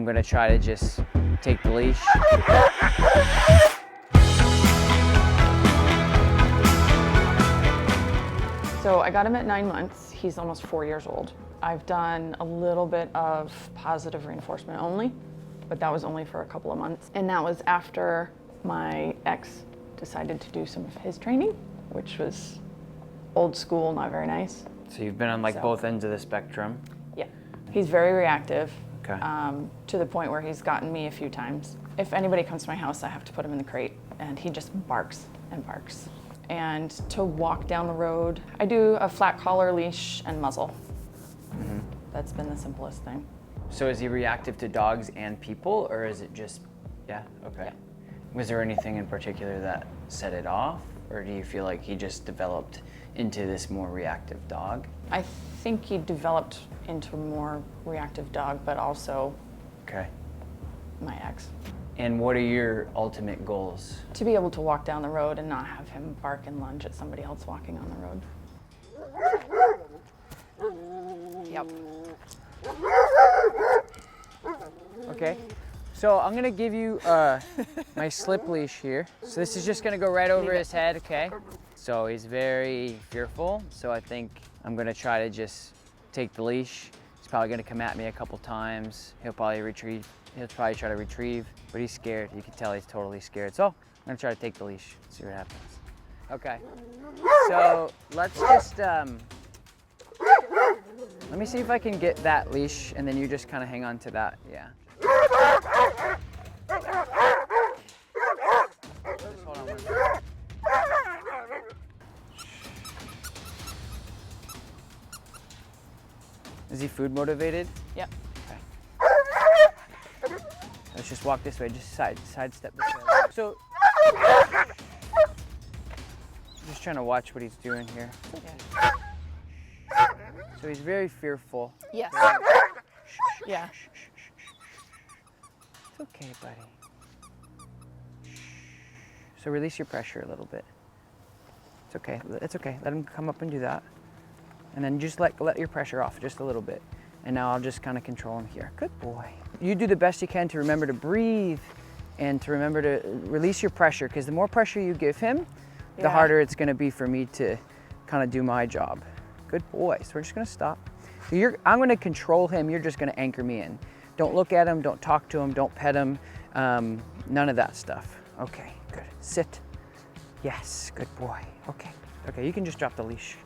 I'm gonna try to just take the leash. So I got him at 9 months. He's almost 4 years old. I've done a little bit of positive reinforcement only, but that was only for a couple of months. And that was after my ex decided to do some of his training, which was old school, not very nice. So you've been on like both ends of the spectrum. Yeah. He's very reactive. Okay. To the point where he's gotten me a few times. If anybody comes to my house, I have to put him in the crate, and he just barks and barks. And to walk down the road, I do a flat collar, leash, and muzzle. Mm-hmm. That's been the simplest thing. So is he reactive to dogs and people, or is it just, yeah, okay. Yeah. Was there anything in particular that set it off, or do you feel like he just developed into this more reactive dog? I think he developed into a more reactive dog, but also my ex. And what are your ultimate goals? To be able to walk down the road and not have him bark and lunge at somebody else walking on the road. Yep. Okay. So I'm gonna give you my slip leash here. So this is just gonna go right over his head, okay? So he's very fearful, so I think I'm gonna try to just take the leash. He's probably gonna come at me a couple times. He'll probably try to retrieve, but he's scared. You can tell he's totally scared. So I'm gonna try to take the leash, see what happens. Okay, so let's just, let me see if I can get that leash, and then you just kind of hang on to that, yeah. Just hold on one second. Is he food motivated? Yep. Okay. Let's just walk this way, just sidestep this way. So, just trying to watch what he's doing here. Yeah. So he's very fearful. Yes. Yeah. It's okay, buddy. So release your pressure a little bit. It's okay. It's okay. Let him come up and do that. And then just let your pressure off just a little bit. And now I'll just kind of control him here. Good boy. You do the best you can to remember to breathe and to remember to release your pressure, because the more pressure you give him, the harder it's going to be for me to kind of do my job. Good boy. So we're just going to stop. So I'm going to control him. You're just going to anchor me in. Don't look at him. Don't talk to him. Don't pet him. None of that stuff. Okay, good. Sit. Yes, good boy. Okay. Okay, you can just drop the leash.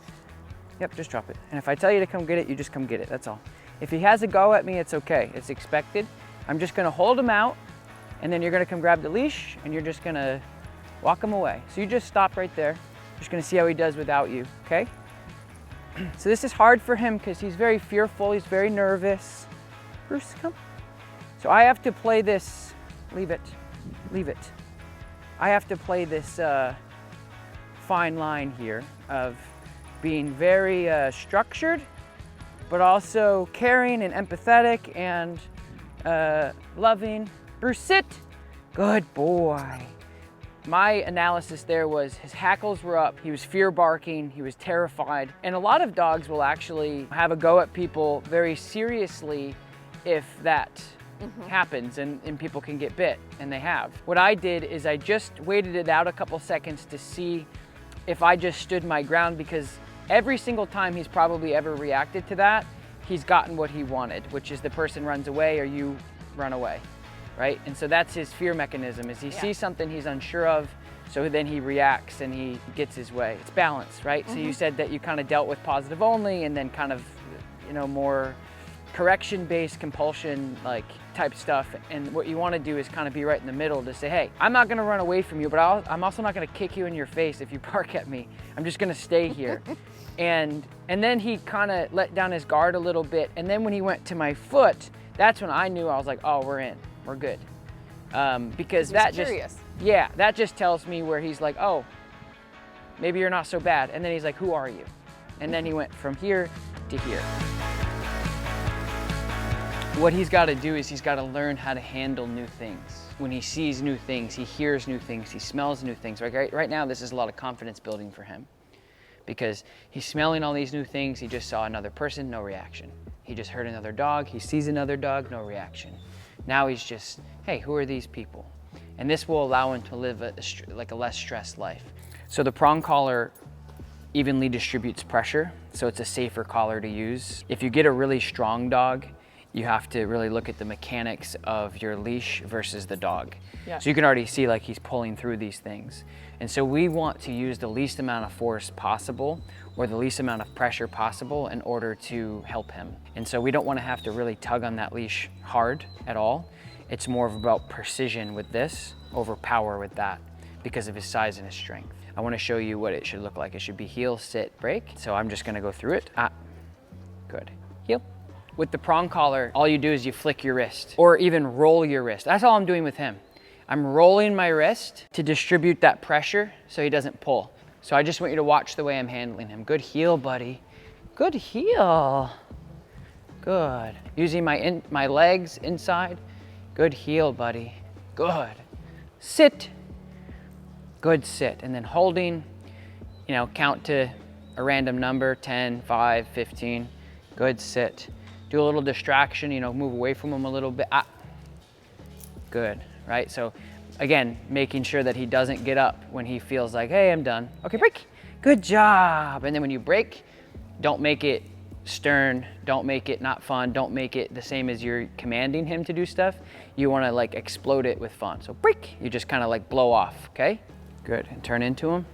Yep, just drop it. And if I tell you to come get it, you just come get it. That's all. If he has a go at me, it's okay. It's expected. I'm just going to hold him out, and then you're going to come grab the leash, and you're just going to walk him away. So you just stop right there. Just going to see how he does without you, okay? So this is hard for him because he's very fearful. He's very nervous. Bruce, come. So I have to play this. Leave it. Leave it. I have to play this fine line here of being very structured, but also caring and empathetic and loving. Bruce, sit. Good boy. My analysis there was his hackles were up, he was fear barking, he was terrified. And a lot of dogs will actually have a go at people very seriously if that happens and people can get bit, and they have. What I did is I just waited it out a couple seconds to see if I just stood my ground, because every single time he's probably ever reacted to that, he's gotten what he wanted, which is the person runs away or you run away, right? And so that's his fear mechanism, is he sees something he's unsure of, so then he reacts and he gets his way. It's balance, right? So you said that you kind of dealt with positive only and then kind of, you know, more correction-based compulsion like type stuff, and what you want to do is kind of be right in the middle to say, hey, I'm not going to run away from you, but I'm also not going to kick you in your face if you bark at me. I'm just going to stay here. and then he kind of let down his guard a little bit, and then when he went to my foot, that's when I knew. I was like, oh, we're in, we're good, because that that just tells me where he's like, oh, maybe you're not so bad, and then he's like, who are you? And then he went from here to here. What he's got to do is he's got to learn how to handle new things. When he sees new things, he hears new things, he smells new things. Right now, this is a lot of confidence building for him, because he's smelling all these new things. He just saw another person, no reaction. He just heard another dog, he sees another dog, no reaction. Now he's just, hey, who are these people? And this will allow him to live like a less stressed life. So the prong collar evenly distributes pressure, so it's a safer collar to use. If you get a really strong dog, you have to really look at the mechanics of your leash versus the dog. Yeah. So you can already see like he's pulling through these things. And so we want to use the least amount of force possible or the least amount of pressure possible in order to help him. And so we don't want to have to really tug on that leash hard at all. It's more about precision with this over power with that because of his size and his strength. I want to show you what it should look like. It should be heel, sit, break. So I'm just going to go through it. Good. Heel. With the prong collar, all you do is you flick your wrist or even roll your wrist. That's all I'm doing with him. I'm rolling my wrist to distribute that pressure so he doesn't pull. So I just want you to watch the way I'm handling him. Good heel, buddy. Good heel. Good. Using my legs inside. Good heel, buddy. Good. Sit. Good sit. And then holding, you know, count to a random number, 10, 5, 15. Good sit. Do a little distraction, you know, move away from him a little bit. Good, right? So again, making sure that he doesn't get up when he feels like, hey, I'm done. Okay, break. Good job. And then when you break, don't make it stern, don't make it not fun, don't make it the same as you're commanding him to do stuff. You want to like explode it with fun. So break, you just kind of like blow off, okay? Good, and turn into him.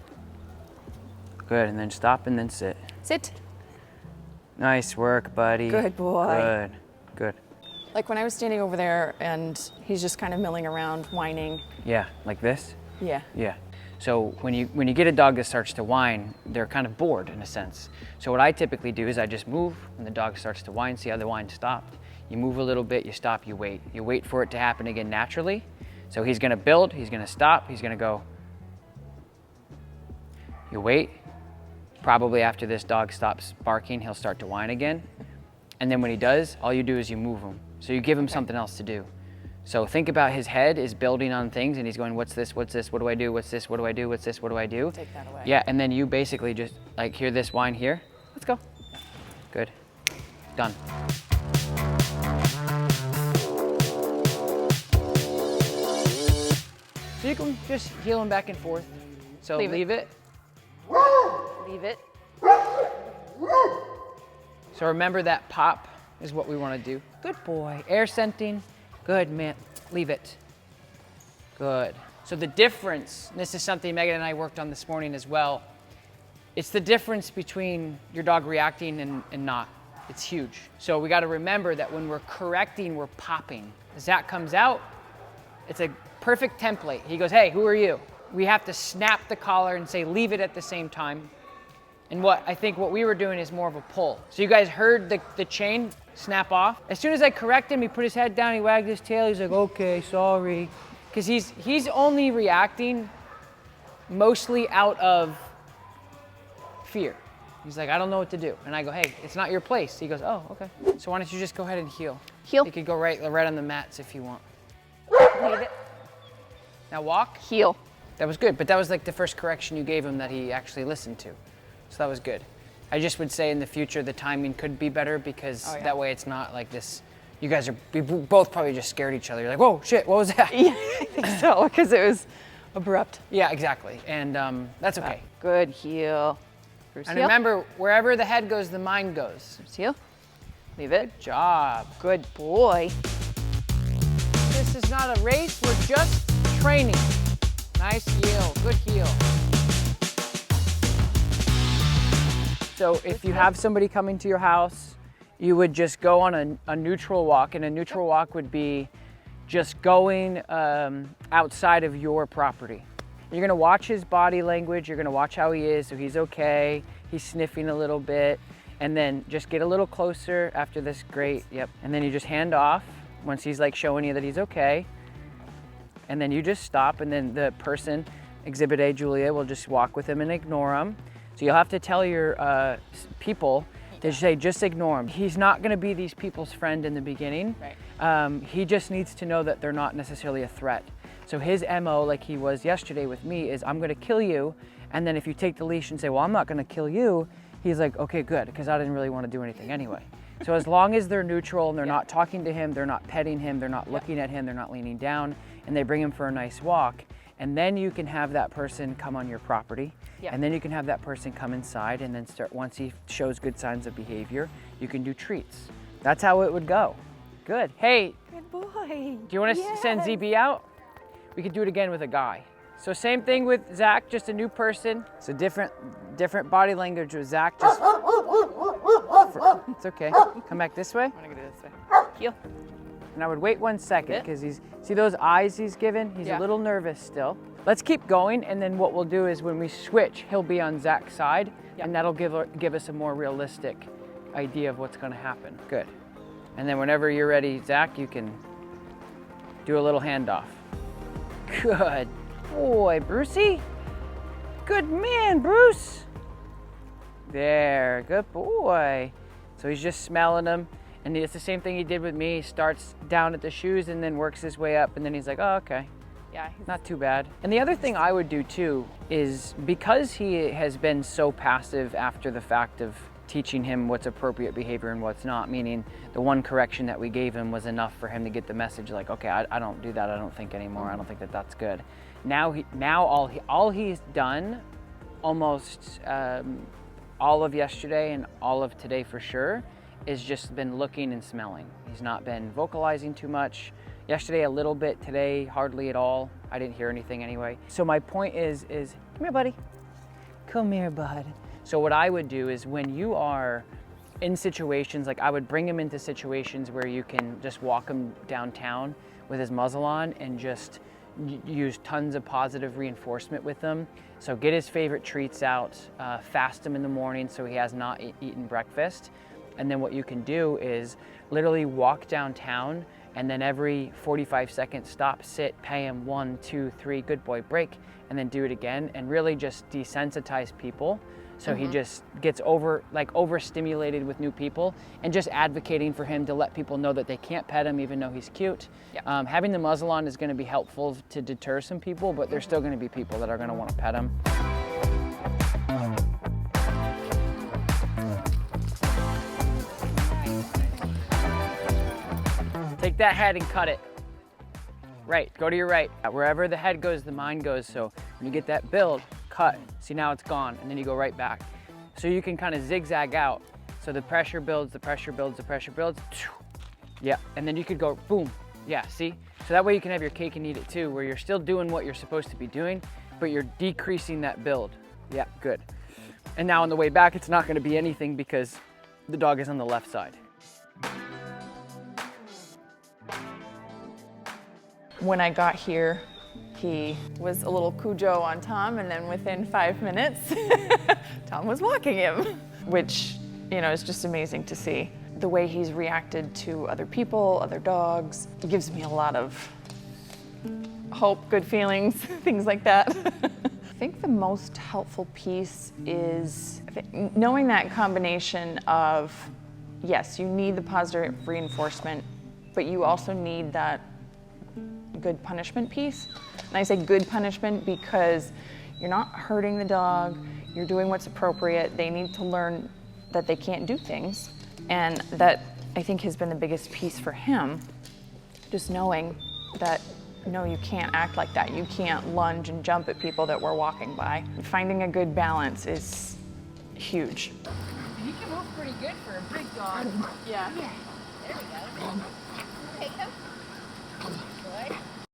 Good, and then stop and then sit. Sit. Nice work, buddy. Good boy. Good, good. Like when I was standing over there and he's just kind of milling around, whining. Yeah, like this? Yeah. Yeah. So when you get a dog that starts to whine, they're kind of bored in a sense. So what I typically do is I just move when the dog starts to whine, see how the whine stopped. You move a little bit, you stop, you wait. You wait for it to happen again naturally. So he's gonna build, he's gonna stop, he's gonna go. You wait. Probably after this dog stops barking, he'll start to whine again. And then when he does, all you do is you move him. So you give him something else to do. So think about his head is building on things and he's going, what's this, what do I do, what's this, what do I do, what's this, what do I do? Take that away. Yeah, and then you basically just like hear this whine here. Let's go. Good. Done. So you can just heel him back and forth. So leave it. Leave it. So remember that pop is what we want to do. Good boy. Air scenting. Good, man. Leave it. Good. So the difference, this is something Megan and I worked on this morning as well. It's the difference between your dog reacting and not. It's huge. So we got to remember that when we're correcting, we're popping. As that comes out, it's a perfect template. He goes, hey, who are you? We have to snap the collar and say, leave it at the same time. And what we were doing is more of a pull. So you guys heard the chain snap off. As soon as I correct him, he put his head down, he wagged his tail, he's like, okay, sorry. Because he's only reacting mostly out of fear. He's like, I don't know what to do. And I go, hey, it's not your place. He goes, oh, okay. So why don't you just go ahead and heel? Heel. You could go right on the mats if you want. Leave it. Now walk. Heel. That was good, but that was like the first correction you gave him that he actually listened to. So that was good. I just would say in the future the timing could be better because that way it's not like this. You guys we both probably just scared each other. You're like, whoa, shit, what was that? Yeah, I think so, because it was abrupt. Yeah, exactly. And that's okay. Good heel. Bruce And heel. remember, wherever the head goes, the mind goes. Bruce heel. Leave it. Good job. Good boy. This is not a race, we're just training. Nice heel, good heel. So if you have somebody coming to your house, you would just go on a neutral walk, and a neutral walk would be just going outside of your property. You're gonna watch his body language, you're gonna watch how he is, so he's okay, he's sniffing a little bit, and then just get a little closer after this, great, yep. And then you just hand off once he's like showing you that he's okay, and then you just stop, and then the person, Exhibit A, Julia, will just walk with him and ignore him. So you'll have to tell your people to say, just ignore him. He's not gonna be these people's friend in the beginning. Right. He just needs to know that they're not necessarily a threat. So his MO, like he was yesterday with me, is I'm gonna kill you, and then if you take the leash and say, well, I'm not gonna kill you, he's like, okay, good, because I didn't really wanna do anything anyway. So as long as they're neutral and they're not talking to him, they're not petting him, they're not looking at him, they're not leaning down, and they bring him for a nice walk, and then you can have that person come on your property, and then you can have that person come inside, and then start, once he shows good signs of behavior, you can do treats. That's how it would go. Good. Hey. Good boy. Do you want to send ZB out? We could do it again with a guy. So same thing with Zach, just a new person. So different body language with Zach. Just it's okay. Come back this way. I'm gonna go this way. Heel. And I would wait 1 second because see those eyes he's given? He's a little nervous still. Let's keep going, and then what we'll do is when we switch, he'll be on Zach's side, and that'll give us a more realistic idea of what's gonna happen. Good. And then whenever you're ready, Zach, you can do a little handoff. Good boy, Brucey. Good man, Bruce. There, good boy. So he's just smelling them. And it's the same thing he did with me. He starts down at the shoes and then works his way up, and then he's like, oh, okay. Yeah, Not too bad. And the other thing I would do too is because he has been so passive after the fact of teaching him what's appropriate behavior and what's not, meaning the one correction that we gave him was enough for him to get the message like, okay, I don't do that, I don't think anymore, I don't think that that's good. Now all he's done, almost all of yesterday and all of today for sure, is just been looking and smelling. He's not been vocalizing too much. Yesterday a little bit, today hardly at all. I didn't hear anything anyway. So my point is come here, buddy. Come here, bud. So what I would do is when you are in situations, like I would bring him into situations where you can just walk him downtown with his muzzle on and just use tons of positive reinforcement with him. So get his favorite treats out, fast him in the morning so he has not eaten breakfast. And then what you can do is literally walk downtown and then every 45 seconds stop, sit, pay him 1, 2, 3, good boy, break, and then do it again and really just desensitize people. So he just gets overstimulated with new people and just advocating for him to let people know that they can't pet him even though he's cute. Having the muzzle on is gonna be helpful to deter some people, but there's still gonna be people that are gonna wanna pet him. Take that head and cut it. Right, go to your right. Wherever the head goes, the mind goes. So when you get that build, cut. See, now it's gone, and then you go right back. So you can kind of zigzag out. So the pressure builds, the pressure builds, the pressure builds. Yeah, and then you could go boom. Yeah, see? So that way you can have your cake and eat it too, where you're still doing what you're supposed to be doing, but you're decreasing that build. Yeah, good. And now on the way back, it's not gonna be anything because the dog is on the left side. When I got here, he was a little Cujo on Tom, and then within 5 minutes, Tom was walking him, which, you know, is just amazing to see. The way he's reacted to other people, other dogs, it gives me a lot of hope, good feelings, things like that. I think the most helpful piece is knowing that combination of, yes, you need the positive reinforcement, but you also need that good punishment piece. And I say good punishment because you're not hurting the dog, you're doing what's appropriate. They need to learn that they can't do things. And that, I think, has been the biggest piece for him, just knowing that, no, you can't act like that. You can't lunge and jump at people that we're walking by. Finding a good balance is huge. He can move pretty good for a big dog. Yeah. There we go. Okay, come.